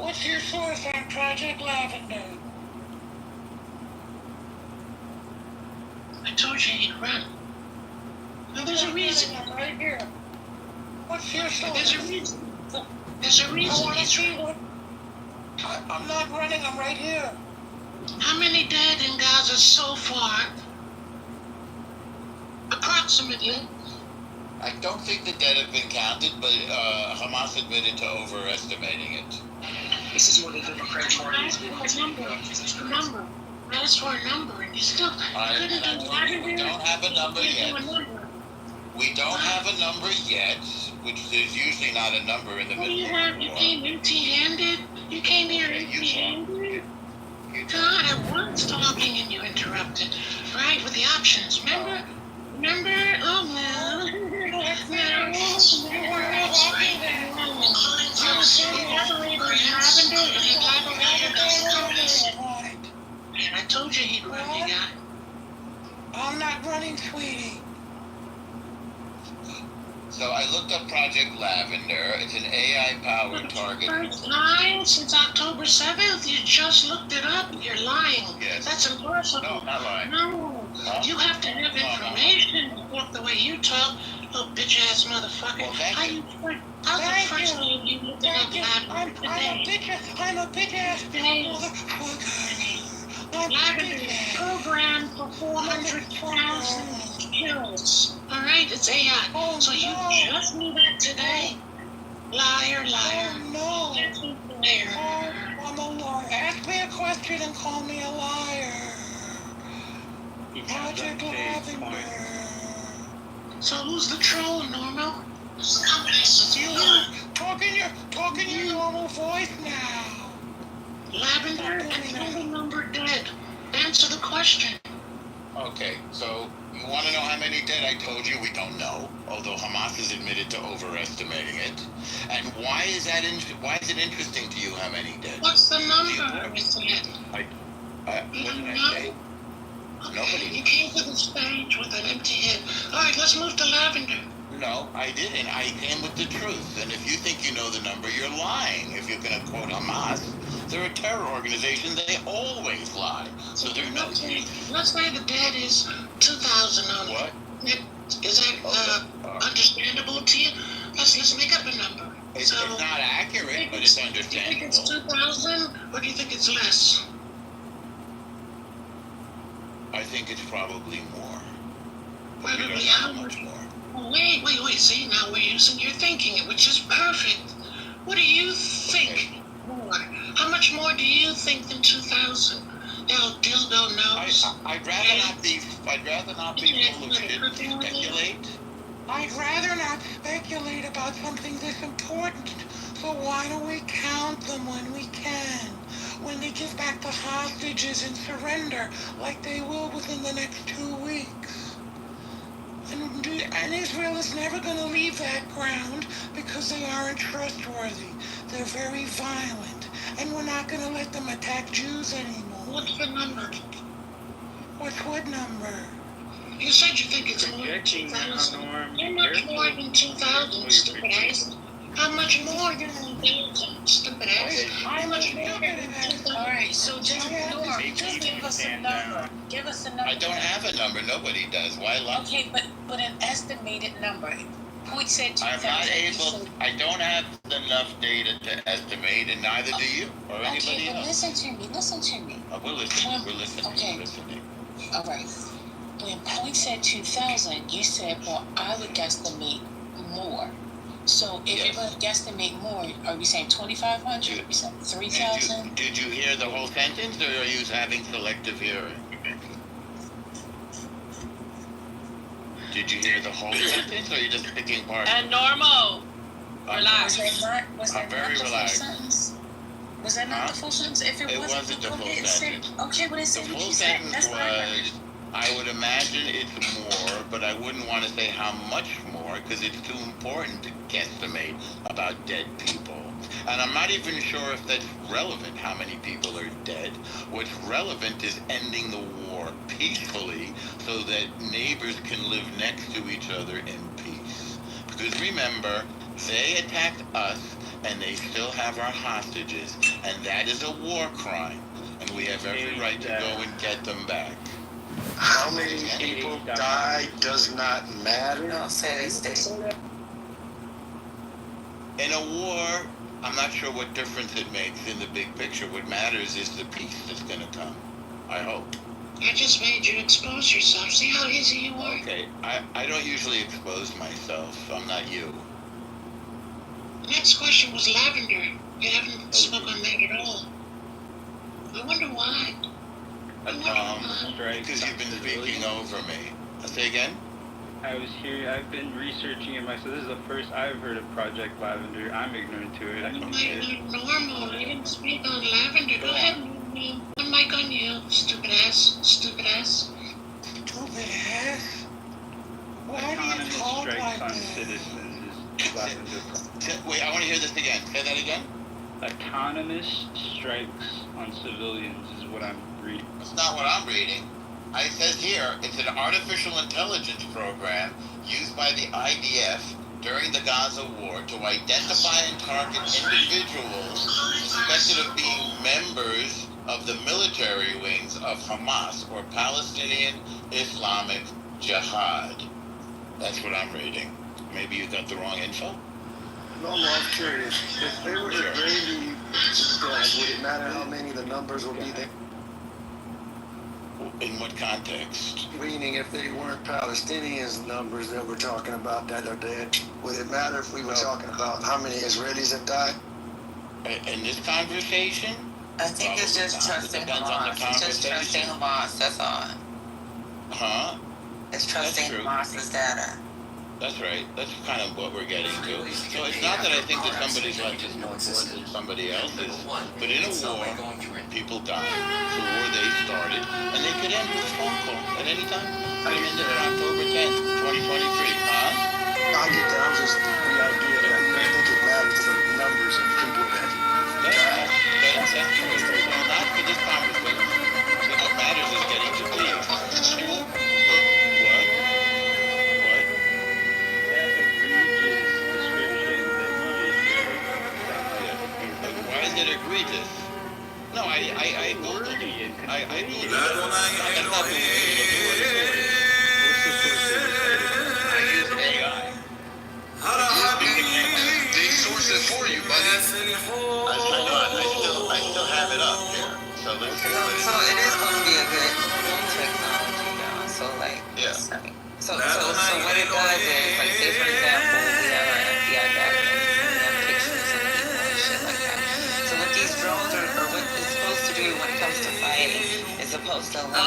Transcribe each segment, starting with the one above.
What's your source on Project Lavender? I told you he'd run. Now there's a reason. I'm right here. What's your source? There's a reason. There's a reason. I want to see what... I'm not running, I'm right here. How many dead in Gaza so far? Approximately. I don't think the dead have been counted, but Hamas admitted to overestimating it. This is what the Democrat Party is doing. A number. Ask for a number, and you still couldn't do that. We don't have a number yet. We don't have a number yet, which there's usually not a number in the middle. You came empty-handed? You came here empty-handed? God, I was talking and you interrupted. Right, with the options, remember? Oh, no. And I told you he'd run, you guy. I'm not running, sweetie. So I looked up Project Lavender. It's an AI-powered target. First time since October 7th, you just looked it up. You're lying. Yes. That's impossible. No, I'm not lying. No. You have to have information to talk the way you talk, little bitch-ass motherfucker. Well, thank you. How's the first time you looked it up Lavender today? I'm a bitch-ass motherfucker. Lavender programmed for 400,000 kills. Alright, it's AI. Oh, So you no. just knew that today? Liar, liar. Oh, no. Liar. Oh, I'm a liar. Ask me a question and call me a liar. Project Lavender. So who's the troll, Normal? Talking your normal voice now. Lavender and the number dead. Answer the question. Okay, so you want to know how many dead? I told you we don't know, although Hamas has admitted to overestimating it. And why is it interesting to you how many dead? What's the number? What did I say? Nobody. You came to the stage with an empty head. All right, let's move to Lavender. No, I didn't. I came with the truth. And if you think you know the number, you're lying. If you're going to quote Hamas, they're a terror organization. They always lie. So they're no. Let's say the dead is 2,000 only. What? Is that understandable to you? Let's make up a number. It's not accurate, but it's understandable. Do you think it's 2,000 or do you think it's less? I think it's probably more. Well, We don't know how much more. Wait. See, now we're using your thinking, which is perfect. What do you think more? How much more do you think than 2,000? El dildo knows. I'd rather not be bullshit and speculate. I'd rather not speculate about something this important. So why don't we count them when we can? When they give back the hostages and surrender, like they will within the next 2 weeks. And Israel is never going to leave that ground because they aren't trustworthy. They're very violent. And we're not going to let them attack Jews anymore. What's the number? What's what number? You said you think it's more than 2,000. How much more than 2,000, stupid ass? How much more than 2,000, stupid ass? How much more than 2,000? All right, so just give us a number. Give us a number. I don't have a number. Nobody does. Why lie? Okay, but an estimated number. Point said 2,000. I'm not able. I don't have enough data to estimate, and neither do you or anybody Okay, but else. listen to me. We're listening. Okay. We're listening. All right. When Point said 2,000, you said, well, I would guesstimate more. So if you're going to guesstimate more, are we saying 2,500? Are we saying 3,000? Did you hear the whole sentence, or are you having selective hearing? Did you hear the whole sentence, or are you just picking parts? And Normal. Relax. Was that very not the full relaxed. sentence? Was that not the full sentence? If it wasn't the full sentence. Okay, but it said The what full you said. sentence That's what I heard. was, I would imagine it's more, but I wouldn't want to say how much more, because it's too important to guesstimate about dead people. And I'm not even sure if that's relevant, how many people are dead. What's relevant is ending the war peacefully so that neighbors can live next to each other in peace. Because remember, they attacked us and they still have our hostages, and that is a war crime, and we have every right to go and get them back. How many people died does not matter. No, say this. In a war, I'm not sure what difference it makes in the big picture. What matters is the peace that's going to come. I hope. I just made you expose yourself. See how easy you are? Okay, I don't usually expose myself. I'm not you. Next question was lavender. You haven't spoken on that at all. I wonder why. Because you've been speaking over me. Say again? I've been researching it myself. This is the first I've heard of Project Lavender. I'm ignorant to it. You're normal. You didn't speak on lavender. Go ahead, Neil. One mic on you, stupid ass. Stupid ass. Stupid ass? Why do you Autonomous talk strikes like on that? citizens is lavender. Wait, I want to hear this again. Say that again? Autonomous strikes on civilians is what I'm reading. That's not what I'm reading. It says here, it's an artificial intelligence program used by the IDF during the Gaza war to identify and target individuals suspected of being members of the military wings of Hamas or Palestinian Islamic Jihad. That's what I'm reading. Maybe you got the wrong info? No, I'm curious. If they were Israeli dead, would it matter how many the numbers will be there? In what context? Meaning, if they weren't Palestinians' numbers that we're talking about that are dead, would it matter if we were talking about how many Israelis have died? In this conversation? I think it's just trusting Hamas. It's just trusting Hamas, that's all. Huh? It's trusting Hamas's data. That's right. That's kind of what we're getting to. So it's not that I think that somebody's life is more important than somebody else's, but in a war, people die. It's a war they started, and they could end with a phone call at any time. Could have ended on October 10th, 2023. Huh? I get that. I'm just the idea that I think it matters to the numbers of people that died. That's true. So not for this conversation. I think what matters is getting to peace. What? Why is it egregious? No, I Googled it. I Googled it. That's not the way to look at what it is. I use AI. Big sources for you, buddy. I still have it up here. So let's see what it is. So it is going to be a good technology, y'all. So like, Yeah. so what it does is, like, say for example, we have our FBI documents, we have pictures of people and shit like that. So what these drones are, or what it's supposed to do when it comes to fighting, is supposed to link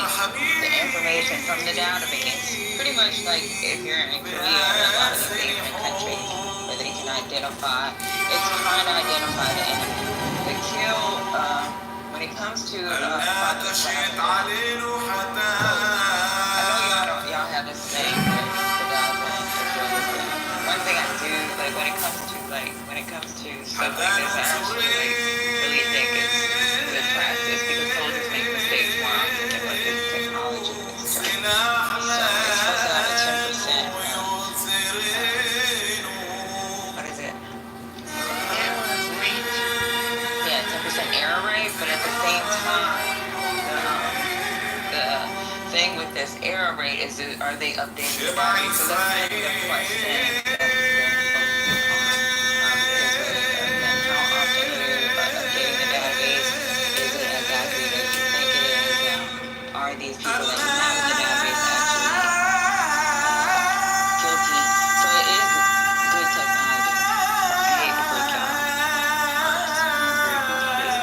the information from the database. Pretty much like if you're in Korea or a lot of these Asian countries where they can identify, it's trying to identify the enemy. The kill, when it comes to Pakistan, I know y'all have this thing with the Gaza and Israel. One thing I do, like when it comes to stuff like this, I actually really think it's good practice because soldiers make mistakes more often than what this technology is. So it's supposed to have a 10%. What is it? Yeah, 10% error rate, but at the same time, the thing with this error rate is, are they updating the database? So that's really the question that's been how often you are updating the database? Is it as accurate as you think it is? Are these people that you have in the database actually guilty? So it is good technology. I hate to break y'all hearts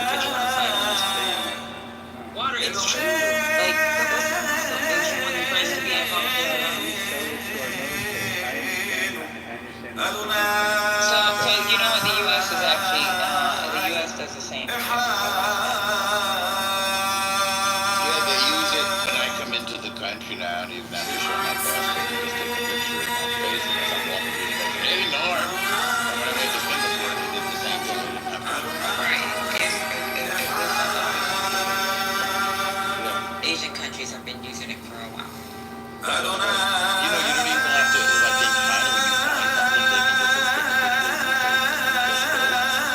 because you want to fight on this planet. Water is It's true. Like, what's that? So don't you want the price to be involved in it? So you know what, the U.S. is actually, the U.S. does the same thing. Yeah, they use it when I come into the country now, and even have to show my passport and just take a picture of my face, and as I'm walking through the country, hey, Norm! And when I went to Singapore, they did the same thing. I didn't have to. Right. Asian countries have been using it for a while. You don't even have to, like in China, when you find something, they can just take a picture of your face and just go.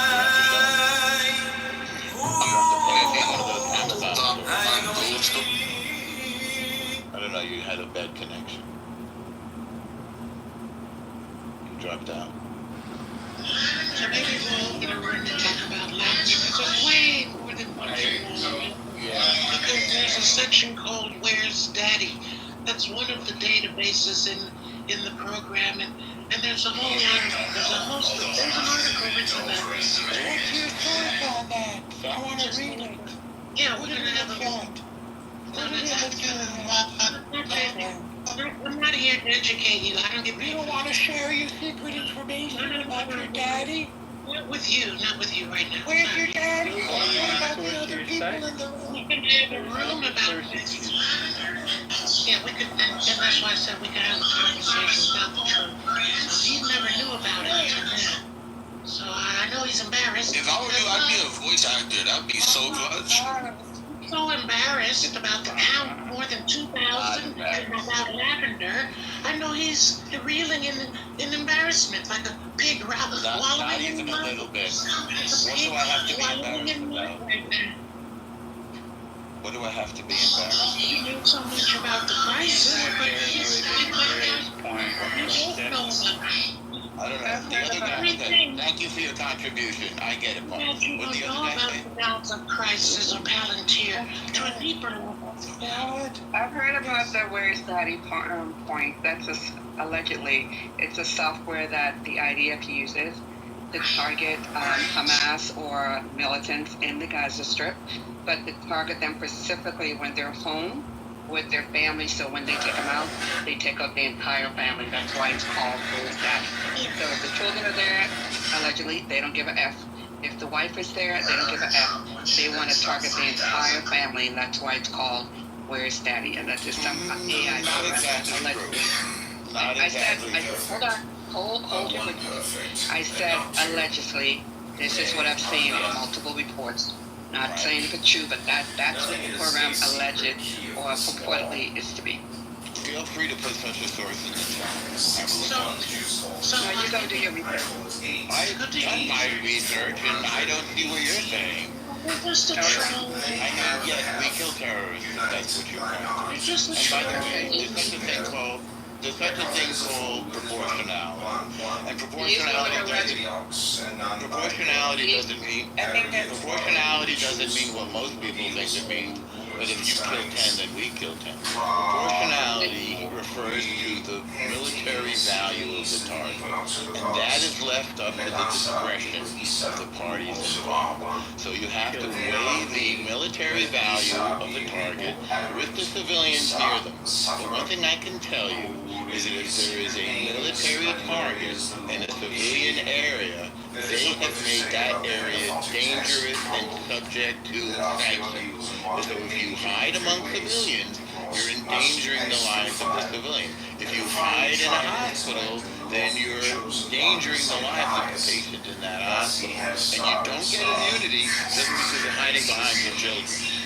no, you had a bad connection. You dropped out. So maybe we'll get a room to talk about language. There's way more than one thing. Yeah. Because there's a section called Where's Daddy? That's one of the databases in the program, and there's a whole lot of, there's an article written about this. What's your source on that? I want to read it. Yeah, we're gonna have a chat. Put it in the chat. I'm not here to educate you. I don't get You paid. don't want to share your secret information about your daddy? Not with you right now. Where's your daddy? What about the other people in the room? We can have a room about this. Yeah, we could, and that's why I said we could have a conversation about the truth. He never knew about it until now. So I know he's embarrassed. If I were you, I'd be a voice actor. That'd be so clutch. So embarrassed about the count, more than 2,000, and about Lavender. I know he's reeling in embarrassment like a pig Not even a little bit. What do I have to be embarrassed about? What do I have to be embarrassed He knew so much about the crisis, but he's I don't know. The other guy, okay, thank you for your contribution. I get it, Paul. What you the other know guy about say? the balance of crisis or Palantir to a deeper level. I've heard about the Where's Daddy point. That's allegedly, it's a software that the IDF uses to target Hamas or militants in the Gaza Strip, but to target them specifically when they're home with their family. So when they take them out, they take out the entire family. That's why it's called Where's Daddy. So if the children are there, allegedly, they don't give a F. If the wife is there, they don't give a F. They want to target the entire family, and that's why it's called Where's Daddy? And that's just some AI Not program. exactly Allegedly. true. Not I said, exactly true. hold it with me. I said allegedly. This is what I've seen in multiple reports. Not saying if it's true, but that's what the program alleged or purportedly is to be. Feel free to put such a source in the chat. Have a look. So No, you go do your research. I've done my research, and I don't see what you're saying. we're just a troll. I know, yes, we kill terrorists, if that's what you're trying We're to just a do. And by the troll. way, there's such a thing called proportionality. And proportionality doesn't mean what most people think it means. But if you kill 10, then we kill 10. Proportionality refers to the military value of the target. And that is left up to the discretion of the parties involved. So you have to weigh the military value of the target with the civilians near them. But one thing I can tell you is that if there is a military target in a civilian area, they have made that area dangerous and subject to sanctions. So if you hide among civilians, you're endangering the lives of the civilians. If you hide in a hospital, then you're endangering the lives of the patient in that hospital. And you don't get immunity just because you're hiding behind your children.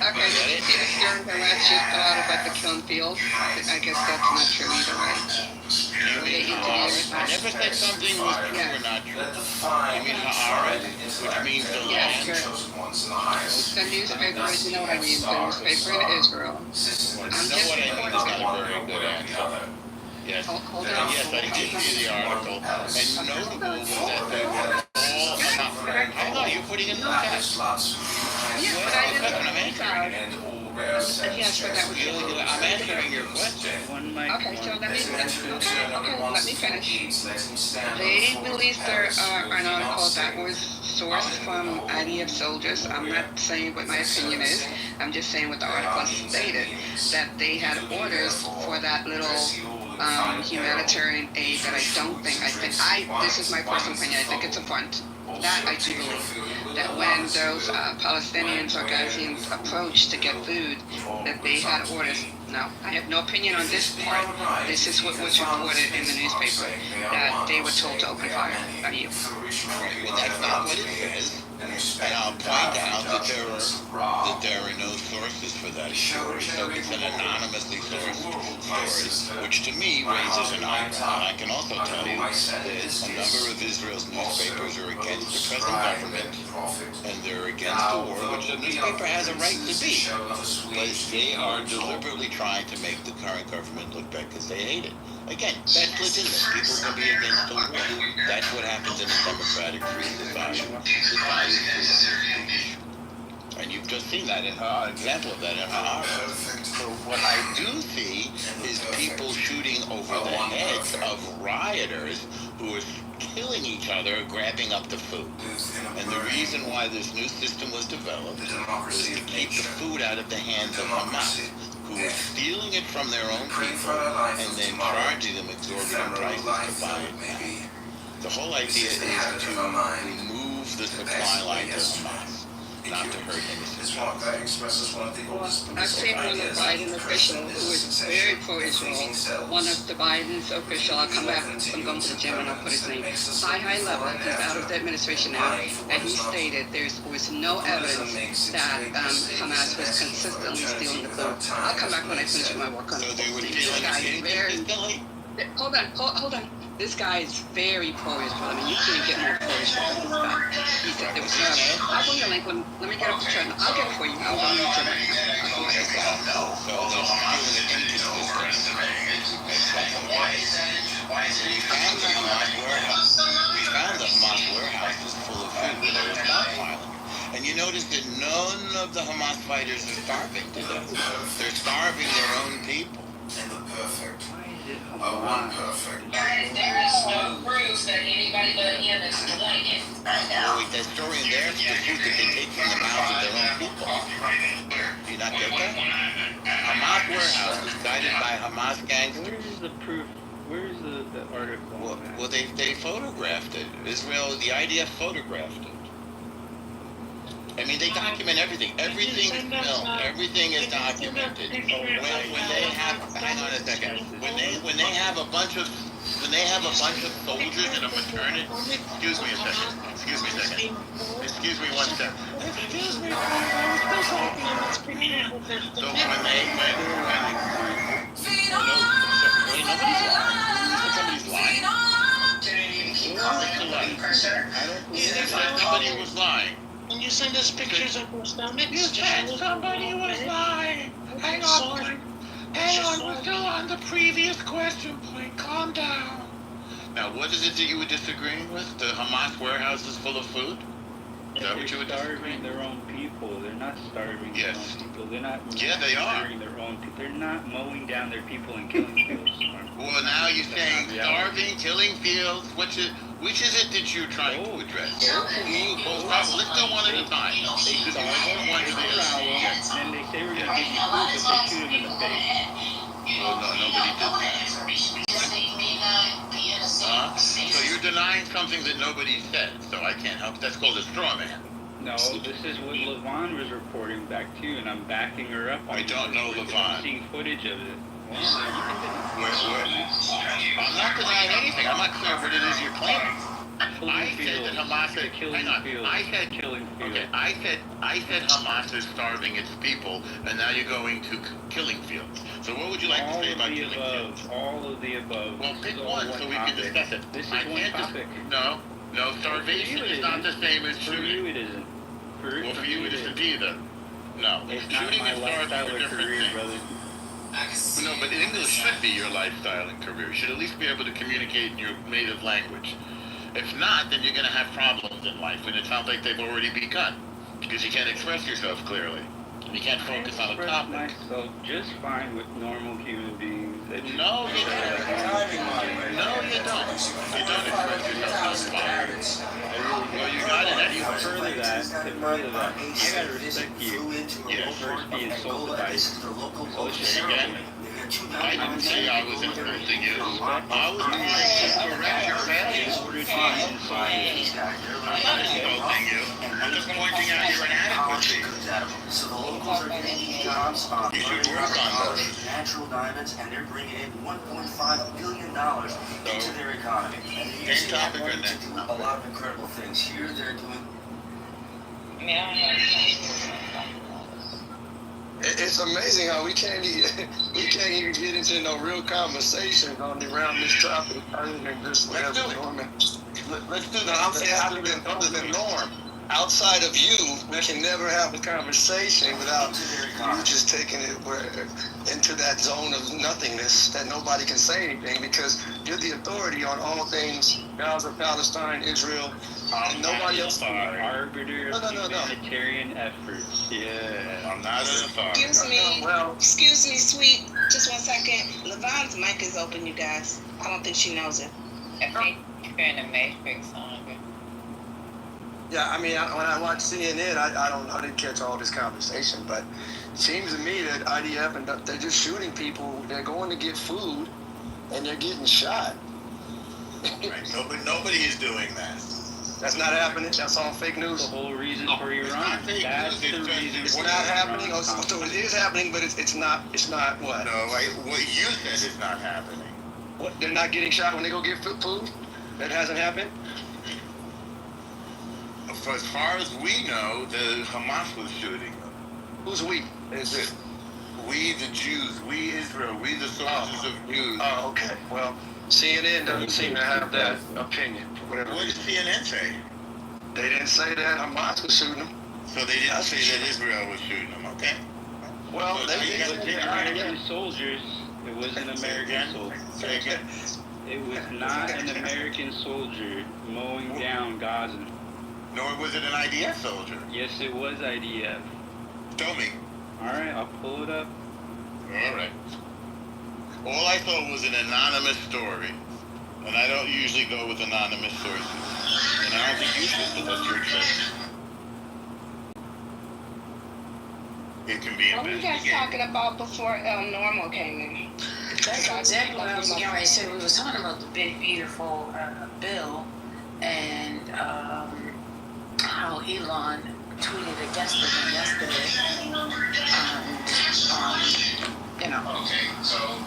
Okay, during the last year thought about the kiln field. I guess that's not true either, right? I never said something was true or not true. You mean Haaretz, which means the land? The newspaper, you know what I mean, the newspaper in Israel. You know what I mean is not a very good answer. Yes, Hold on. yes, I did see the article. And notable was that they were all, hang on, you're putting in the chat. Yeah, but I didn't. I'm answering. Yes, but that was I'm answering your question. okay. So let me finish. They released an article that was sourced from IDF soldiers. I'm not saying what my opinion is. I'm just saying what the article stated, that they had orders for that little humanitarian aid that this is my personal opinion. I think it's a front. That I do believe, that when those Palestinians or Gazians approached to get food, that they had orders. No, I have no opinion on this part. This is what was reported in the newspaper, that they were told to open fire. Well, that's not what it says. And I'll point out that there are no sources for that story, so it's an anonymously sourced story, which to me raises an eyebrow. And I can also tell you that a number of Israel's newspapers are against the present government, and they're against the war, which the newspaper has a right to be. But they are deliberately trying to make the current government look bad because they hate it. Again, that's legitimate. People can be against the war. That's what happens in a democratic free society. The values freedom of speech. And you've just seen that in an example of that in Ha'ara. So what I do see is people shooting over the heads of rioters who are killing each other, grabbing up the food. And the reason why this new system was developed was to keep the food out of the hands of Hamas, who were stealing it from their own people and then charging them exorbitant prices to buy it back. The whole idea is to remove the supply line to Hamas, not to hurt innocent. I've seen one of the Biden officials who is very pro-Israel. One of the Biden's official, I'll come back, I'm going to the gym and I'll put his name. High level, he's out of the administration now, and he stated there was no evidence that Hamas was consistently stealing the food. I'll come back when I finish my work on So they were this guy is very... Hold on. This guy is very pro-Israel. I mean, you can't get more pro-Israel than this guy. He said there was no evidence. I'll bring the link. Let me get up the channel. I'll get it for you. I'll go to the gym right now. I'll We found the Hamas warehouses full of food where they were stockpiling. And you notice that none of the Hamas fighters are starving to death. They're starving their own people. There is no proof that anybody but him is doing it. Well, that story in there is the food that they take from the mouths of their own people. Do you not get that? Hamas warehouse is guided by Hamas gangsters. Where is the proof? Where is the article? Well, they photographed it. Israel, the IDF photographed it. I mean, they document everything. Everything is filmed. Everything is documented. When they have, hang on a second. When they have a bunch of soldiers in a maternity. Excuse me a second. Excuse me one second. So when nobody's lying. Somebody was lying. Can you send us pictures of their stomachs? You said somebody was lying. Hang on, we're still on the previous question point. Calm down. Now, what is it that you were disagreeing with? The Hamas warehouse is full of food? Is that what you were starving their own people. They're not starving their own people. They're not they are. Their own people. They're not mowing down their people and killing fields. Well, now you're saying starving, killing fields. Which is it that you're trying to address? Let's go one at a time. They could one to the other. And they say we're going to give you food, but they shoot them in the face. Well, no, nobody did that. So you're denying something that nobody said, so I can't help. That's called a straw man. No, this is what Levon was reporting back to you, and I'm backing her up. I don't know Levon. I'm seeing footage of it. Where? I'm not denying anything. I'm not clear what it is you're claiming. I said that Hamas is killing fields. I said Hamas is starving its people, and now you're going to killing fields. So what would you like to say about killing fields? All of the above. Well, pick one so we can discuss it. This is one topic. No, starvation is not the same as shooting. For you it isn't. Well, for you it isn't either. No, it's not my lifestyle or career, brother. No, but English should be your lifestyle and career. You should at least be able to communicate in your native language. If not, then you're going to have problems in life, and it sounds like they've already begun, because you can't express yourself clearly, and you can't focus on a topic. I express myself just fine with normal human beings. No, you don't. No, you don't. You don't express yourself just fine. Well, you got it anyway. To further that, I gotta respect you. Yes. First be insulted by you. Again? I didn't say I was insulting you. I was trying to correct your failures. I'm not insulting you. I'm just pointing out your inadequacy. So the locals are getting these jobs on you should work on those. natural diamonds, and they're bringing in $1.5 billion into their economy. And Same topic or to do a lot of incredible things. Here they're doing It's amazing how we can't even get into no real conversation around this topic other than just whatever Norman. Let's do No, that. I'm saying other than Norm. Outside of you, we can never have a conversation without you just taking it into that zone of nothingness that nobody can say anything because you're the authority on all things Gaza, Palestine, Israel, and nobody else. Arbiter of humanitarian efforts. Yeah, I'm not an authority. Excuse me, sweet. Just 1 second. Levon's mic is open, you guys. I don't think she knows it. I think you're in the Matrix song. Yeah, I mean, when I watch CNN, I didn't catch all this conversation, but it seems to me that IDF and they're just shooting people. They're going to get food, and they're getting shot. Right. Nobody is doing that. That's not happening. That's all fake news. The whole reason for Iran. That's the reason. It's not happening. So it is happening, but it's not. It's not what? No, what you said is not happening. What? They're not getting shot when they go get food? That hasn't happened. As far as we know, the Hamas was shooting them. Who's we? Is it? We, the Jews. We, Israel. We, the soldiers of Jews. Oh, okay. Well, CNN doesn't seem to have that opinion. What did CNN say? They didn't say that Hamas was shooting them. So they didn't say that Israel was shooting them, okay? Well, so they did. American soldiers. It was an American soldier. Say again. It was not an American soldier mowing down Gaza. Nor was it an IDF soldier. Yes, it was IDF. Show me. All right, I'll pull it up. All right. All I saw was an anonymous story, and I don't usually go with anonymous sources. And I don't think you should, but that's your choice. It can be investigated. What were you guys talking about before Normal came in? That's exactly what I was getting ready to say. We was talking about the big, beautiful bill, and how Elon tweeted against it yesterday.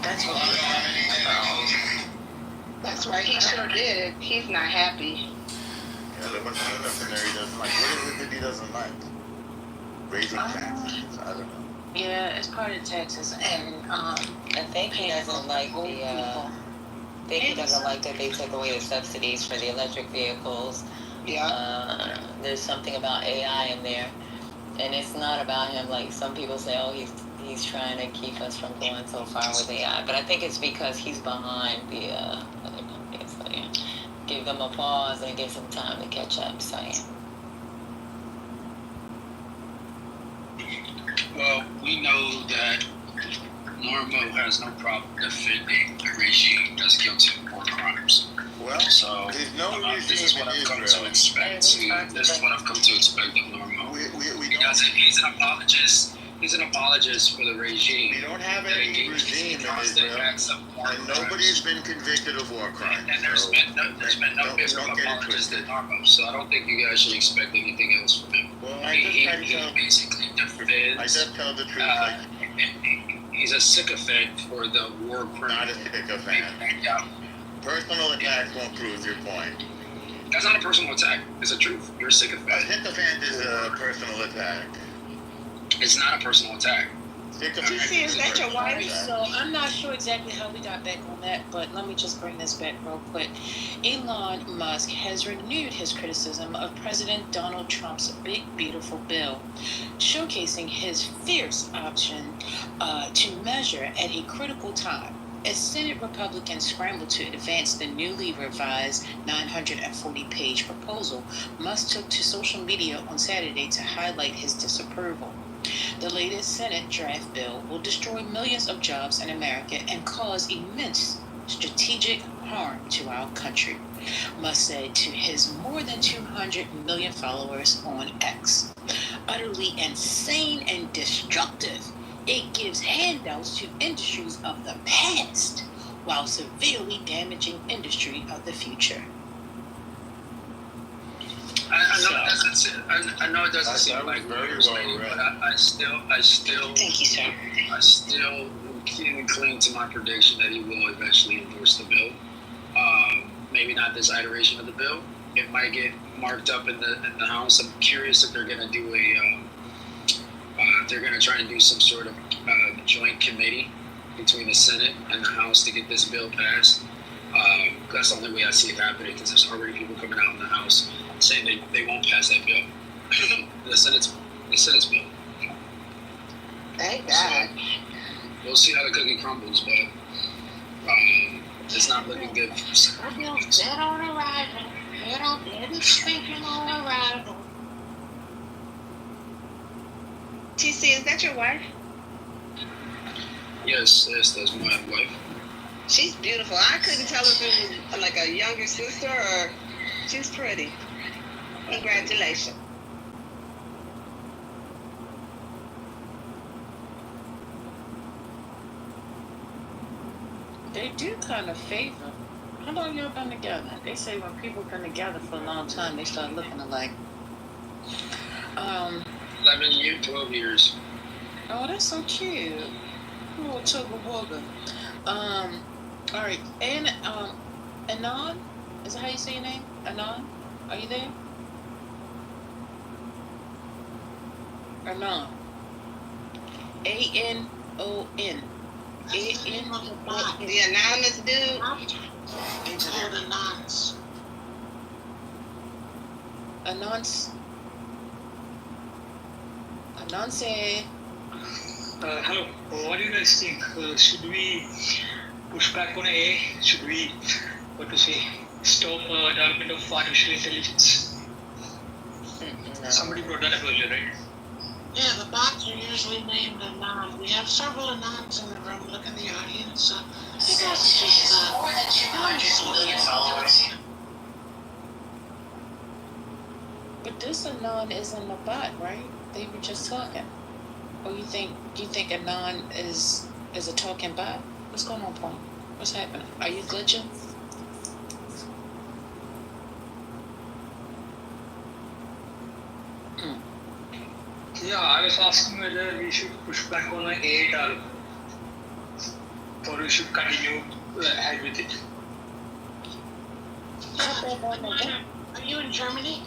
That's what we're talking about. That's right, he sure did. He's not happy. Yeah, there must be nothing there he doesn't like. What is it that he doesn't like? Raising taxes? I don't know. Yeah, it's part of Texas, and I think he doesn't like he doesn't like that they took away the subsidies for the electric vehicles. Yeah. There's something about AI in there, and it's not about him. Like some people say, oh, he's trying to keep us from going so far with AI, but I think it's because he's behind the other companies. So yeah, give them a pause and give some time to catch up. So yeah. Well, we know that Normo has no problem defending a regime that's guilty of war crimes. Well, so there's no this is what I've come to expect. This is what I've come to expect of Normo. He's an apologist. He's an apologist for the regime. We don't have any regime in Israel, and nobody's been convicted of war crimes. And there's been no different apologists than Normo. So I don't think you guys should expect anything else from him. Well, he basically defends. I just tell the truth. He's a sycophant for the war crime. Not a sycophant. Yeah. Personal attacks won't prove your point. That's not a personal attack. It's the truth. You're a sycophant. A sycophant is a personal attack. It's not a personal attack. TC, is that your wife? So I'm not sure exactly how we got back on that, but let me just bring this back real quick. Elon Musk has renewed his criticism of President Donald Trump's big, beautiful bill, showcasing his fierce option to measure at a critical time as Senate Republicans scrambled to advance the newly revised 940-page proposal. Musk took to social media on Saturday to highlight his disapproval. The latest Senate draft bill will destroy millions of jobs in America and cause immense strategic harm to our country, Musk said to his more than 200 million followers on X. Utterly insane and destructive. It gives handouts to industries of the past while severely damaging industry of the future. I know it doesn't seem like very well read, but I still Thank you, sir. I still cling to my prediction that he will eventually endorse the bill. Maybe not this iteration of the bill, it might get marked up in the House. I'm curious if they're going to do they're going to try and do some sort of joint committee between the Senate and the House to get this bill passed. That's the only way I see it happening, because there's already people coming out in the House saying they won't pass that bill. the Senate's bill. Thank God. So, we'll see how the cookie crumbles, but it's not looking good. Our bill's dead on arrival. Dead and stinking on arrival. TC, is that your wife? Yes, that's my wife. She's beautiful. I couldn't tell if it was like a younger sister or she's pretty. Congratulations. They do kind of favor. How long y'all been together? They say when people been together for a long time, they start looking alike. 11 years, 12 years. Oh, that's so cute. Little Tugga Wugga. All right, and Anon, is that how you say your name? Anon, are you there? Anon. A-N-O-N. The anonymous dude. It's called Anons. Anons. Anon said. Hello. What do you guys think? Should we push back on A? Should we, stop development of artificial intelligence? No. Somebody brought that up earlier, right? Yeah, the bots are usually named Anon. We have several Anons in the room. Look in the audience. You guys just But this Anon isn't a bot, right? They were just talking. Or do you think Anon is a talking bot? What's going on, Paul? What's happening? Are you glitching? Yeah, I was asking whether we should push back on an A development, or we should continue ahead with it. Are you in Germany?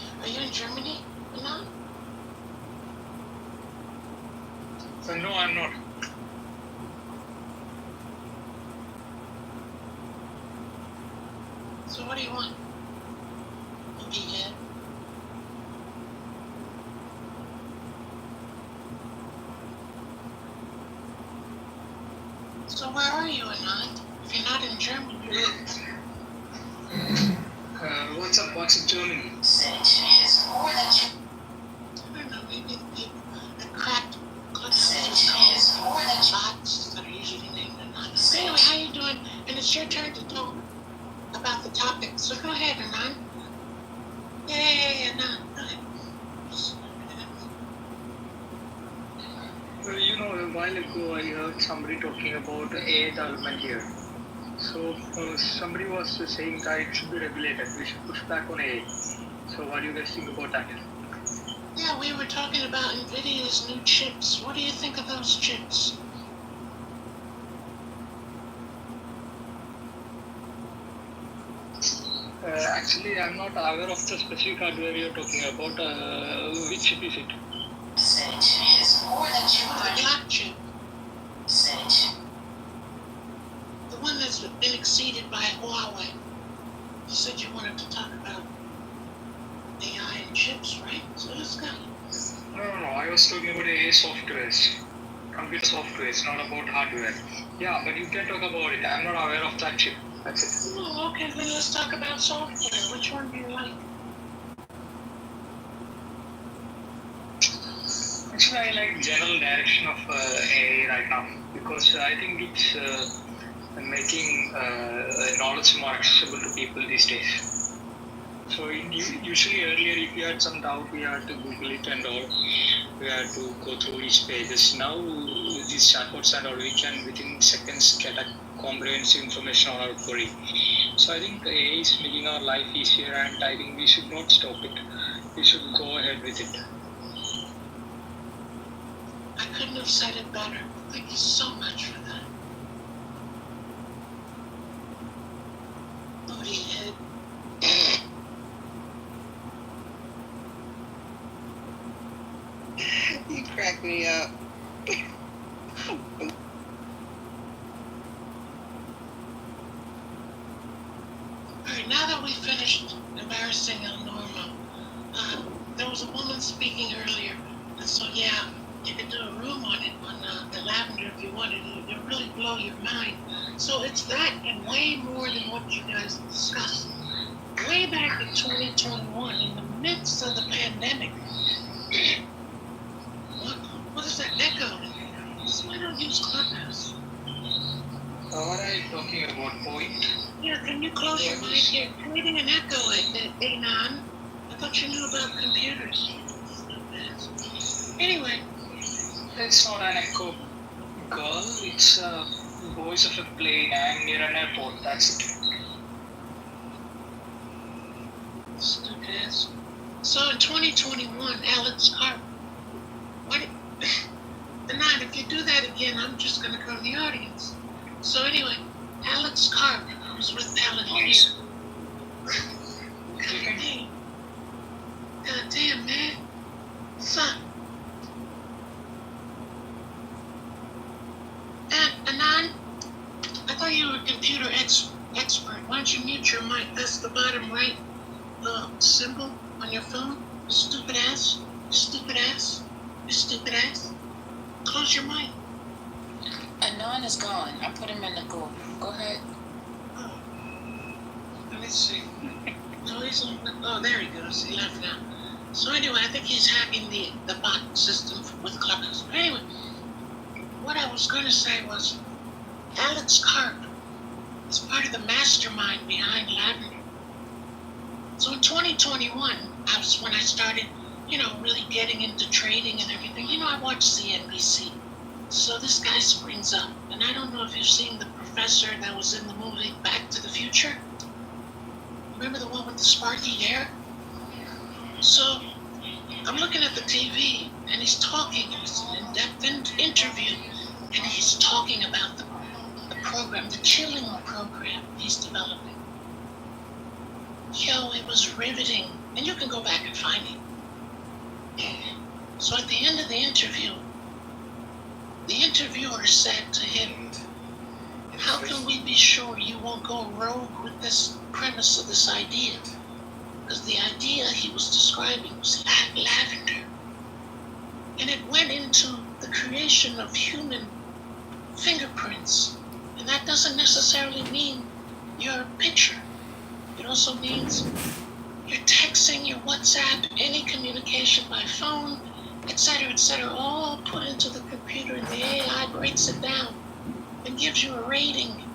No? No, I'm not. So what do you want? Egghead. So where are you, Anon? If you're not in Germany, What's up, Germany? I don't know, maybe the cracked clips called bots that are usually named Anon. Anyway, how you doing? And it's your turn to talk about the topic. So go ahead, Anon. Yeah, Anon. Go ahead. Well, a while ago I heard somebody talking about AI development here. So somebody was saying that it should be regulated. We should push back on AI. So what do you guys think about that? Yeah, we were talking about NVIDIA's new chips. What do you think of those chips? Actually, I'm not aware of the specific hardware you're talking about. Which chip is it? The black chip. The one that's been exceeded by Huawei. You said you wanted to talk about AI and chips, right? So let's go. No. I was talking about AI softwares. Computer softwares, not about hardware. Yeah, but you can talk about it. I'm not aware of that chip. That's it. Oh, okay, then let's talk about software. Which one do you like? Actually, I like general direction of AI right now, because I think it's making knowledge more accessible to people these days. So usually earlier, if you had some doubt, we had to Google it and all. We had to go through each pages. Now these chatbots and all, we can within seconds get a comprehensive information on our query. So I think AI is making our life easier, and I think we should not stop it. We should go ahead with it. I couldn't have said it better. Thank you so much for that. Booty head. crack me up. Alright, now that we finished embarrassing El Normo, there was a woman speaking earlier, and so yeah, you could do a room on it, on the lavender if you wanted. It'll really blow your mind. So it's that and way more than what you guys discussed. Way back in 2021, in the midst of the pandemic, what is that echo? So I don't use Clubhouse. What are you talking about, point? Yeah, can you close your mic? You're creating an echo, Anon. I thought you knew about computers. Anyway. It's not an echo, girl. It's a voice of a plane and near an airport. That's it. Stupid ass. So in 2021, Alex Carp. What? Anon, if you do that again, I'm just gonna go to the audience. So anyway, Alex Carp was with Palantir. Hey. God damn, man. Son. And Anon, I thought you were a computer expert. Why don't you mute your mic? That's the bottom right symbol on your phone. Stupid ass. Stupid ass. Stupid ass. Close your mic. Anon is gone. I put him in the go. Go ahead. Oh. Let me see. No, he's on. Oh, there he goes. He left now. So anyway, I think he's hacking the bot system with Clubhouse. But anyway, what I was going to say was Alex Carp is part of the mastermind behind Lavender. So in 2021, was when I started, really getting into trading and everything. I watch CNBC. So this guy springs up, and I don't know if you've seen the professor that was in the movie Back to the Future. Remember the one with the sparky hair? So I'm looking at the TV, and he's talking. It's an in-depth interview, and he's talking about the program, the chilling program he's developing. Yo, it was riveting, and you can go back and find it. So at the end of the interview, the interviewer said to him, how can we be sure you won't go rogue with this premise of this idea? Because the idea he was describing was lavender. And it went into the creation of human fingerprints. And that doesn't necessarily mean your picture. It also means your texting, your WhatsApp, any communication by phone, etc., all put into the computer, and the AI breaks it down and gives you a rating